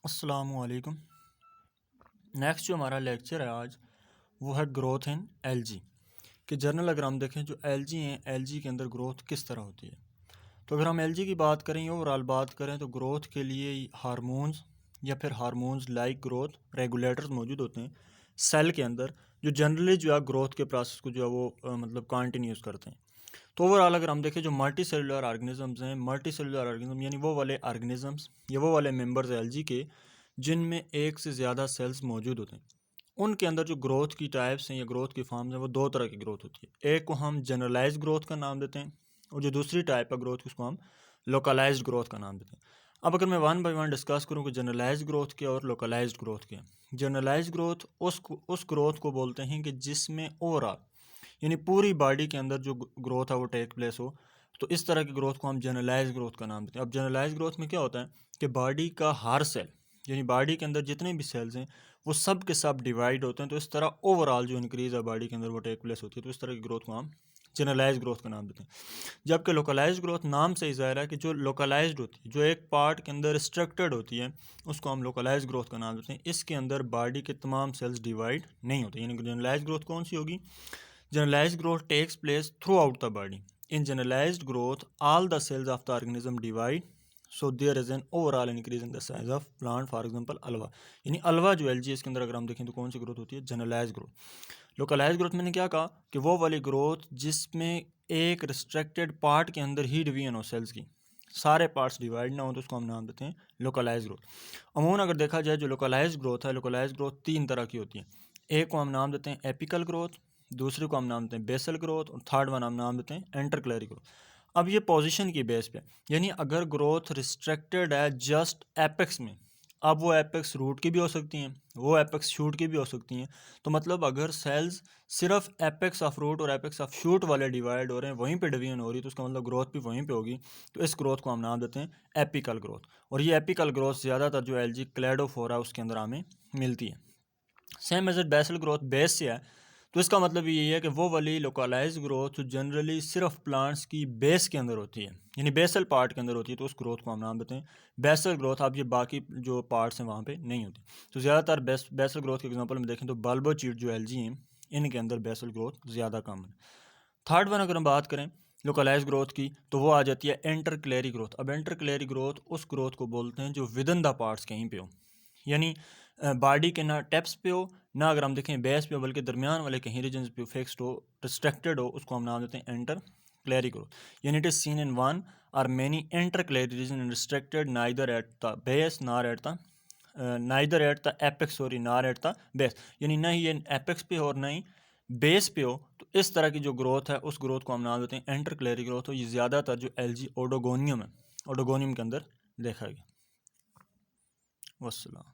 अस्सलामुअलैकुम। नेक्स्ट जो हमारा लेक्चर है आज वो है ग्रोथ इन एलजी कि जनरल अगर हम देखें जो एलजी हैं एलजी के अंदर ग्रोथ किस तरह होती है। तो अगर हम एलजी की बात करें ओवरऑल बात करें तो ग्रोथ के लिए हार्मोन्स या फिर हार्मोन्स लाइक ग्रोथ रेगुलेटर्स मौजूद होते हैं सेल के अंदर जो जनरली जो है ग्रोथ के प्रोसेस को जो है वो मतलब कंटिन्यूस करते हैं। तो ओवरऑल अगर हम देखें जो मल्टी सेलुलर ऑर्गेनिजम्स हैं मल्टी सेलुलर ऑर्गेनिज्म यानी वो वाले ऑर्गेनिजम्स या वो वाले मेंबर्स एलजी के जिनमें एक से ज़्यादा सेल्स मौजूद होते हैं उनके अंदर जो ग्रोथ की टाइप्स हैं या ग्रोथ की फॉर्म्स हैं वो दो तरह की ग्रोथ होती है। एक को हम जनरलाइज ग्रोथ का नाम देते हैं और जो दूसरी टाइप का ग्रोथ उसको हम लोकलाइज ग्रोथ का नाम देते हैं। अब अगर मैं वन बाय वन डिस्कस करूँ कि जनरलाइज ग्रोथ क्या और लोकलाइज ग्रोथ क्या। जनरलाइज ग्रोथ उस ग्रोथ को बोलते हैं कि जिसमें ओवरऑल यानी पूरी बॉडी के अंदर जो ग्रोथ है वो टेक प्लेस हो। तो इस तरह की ग्रोथ को हम जनरलाइज ग्रोथ का नाम देते हैं। अब जनरलाइज ग्रोथ में क्या होता है कि बॉडी का हर सेल यानी बॉडी के अंदर जितने भी सेल्स हैं वो सब के सब डिवाइड होते हैं। तो इस तरह ओवरऑल जो इंक्रीज है बॉडी के अंदर वो टेक प्लेस होती है। तो इस तरह की ग्रोथ को हम जनरलाइज ग्रोथ का नाम देते हैं। जबकि लोकलाइज ग्रोथ नाम से ही ज़ाहिर है कि जो लोकलाइज्ड होती है जो एक पार्ट के अंदर रिस्ट्रिक्टेड होती है उसको हम लोकलाइज ग्रोथ का नाम देते हैं। इसके अंदर बॉडी के तमाम सेल्स डिवाइड नहीं होते। यानी जनरलाइज ग्रोथ कौन सी होगी? Generalized growth takes place throughout the body. In generalized growth, all the cells of the organism divide, so there is an overall increase in the size of plant. For example, Alva यानी Alva जो LG इसके अंदर अगर हम देखें तो कौन सी growth होती है? Generalise growth. लोकलाइज ग्रोथ मैंने क्या कहा कि वो वाली ग्रोथ जिसमें एक रिस्ट्रिक्टेड पार्ट के अंदर ही डिवीजन हो सेल्स की, सारे पार्ट्स डिवाइड ना हो, तो उसको हम नाम देते हैं लोकलाइज ग्रोथ। अमूमन अगर देखा जाए जो लोकलाइज ग्रोथ है लोकलाइज ग्रोथ तीन तरह की होती है। एक को हम नाम देते हैं एपिकल ग्रोथ, दूसरे को हम नाम देते हैं बेसल ग्रोथ और थर्ड वन हम नाम देते हैं एंटरक्लेरी ग्रोथ। अब ये पोजीशन की बेस पे यानी अगर ग्रोथ रिस्ट्रिक्टेड है जस्ट एपेक्स में, अब वो एपेक्स रूट की भी हो सकती हैं वो एपेक्स शूट की भी हो सकती हैं। तो मतलब अगर सेल्स सिर्फ एपेक्स ऑफ रूट और एपेक्स ऑफ शूट वाले डिवाइड हो रहे हैं वहीं पे डिवीजन हो रही है तो उसका मतलब ग्रोथ भी वहीं पे होगी। तो इस ग्रोथ को हम नाम देते हैं एपिकल ग्रोथ। और ये एपिकल ग्रोथ ज़्यादातर जो एलजी क्लेडोफोरा उसके अंदर हमें मिलती है। Same as a basal growth base से है तो इसका मतलब यही है कि वो वाली लोकलाइज ग्रोथ जनरली सिर्फ प्लांट्स की बेस के अंदर होती है यानी बेसल पार्ट के अंदर होती है। तो उस ग्रोथ को हम नाम देते हैं बेसल ग्रोथ। अब ये बाकी जो पार्ट्स हैं वहाँ पे नहीं होती। तो ज़्यादातर बेसल ग्रोथ के एग्जांपल में देखें तो बल्बोचीट जो एलजी हैं इनके अंदर बेसल ग्रोथ ज़्यादा कम है। थर्ड वन अगर हम बात करें लोकलाइज ग्रोथ की तो वो आ जाती है एंटरक्लेरी ग्रोथ। अब एंटरक्लेरी ग्रोथ उस ग्रोथ को बोलते हैं जो विद इन द पार्ट्स कहीं पे हो यानी बॉडी के ना टेप्स पे हो ना अगर हम देखें बेस पे हो बल्कि दरमियान वाले कहीं रीजन पे फिक्स्ड हो रिस्ट्रिक्टेड हो, उसको हम नाम देते हैं एंटरक्लेरी ग्रोथ। यानी it is seen in one और many intercalary region in restricted neither at the base nor at the neither at the apex sorry nor at the base. यानी ना ही ये एपेक्स पे हो और ना ही बेस पे हो। तो इस तरह की जो ग्रोथ है उस ग्रोथ को हम नाम देते हैं एंटरक्लेरी ग्रोथ। और ये ज़्यादातर जो एलजी ओडोगोनियम है ओडोगोनियम के अंदर देखा गया। वस्सलाम।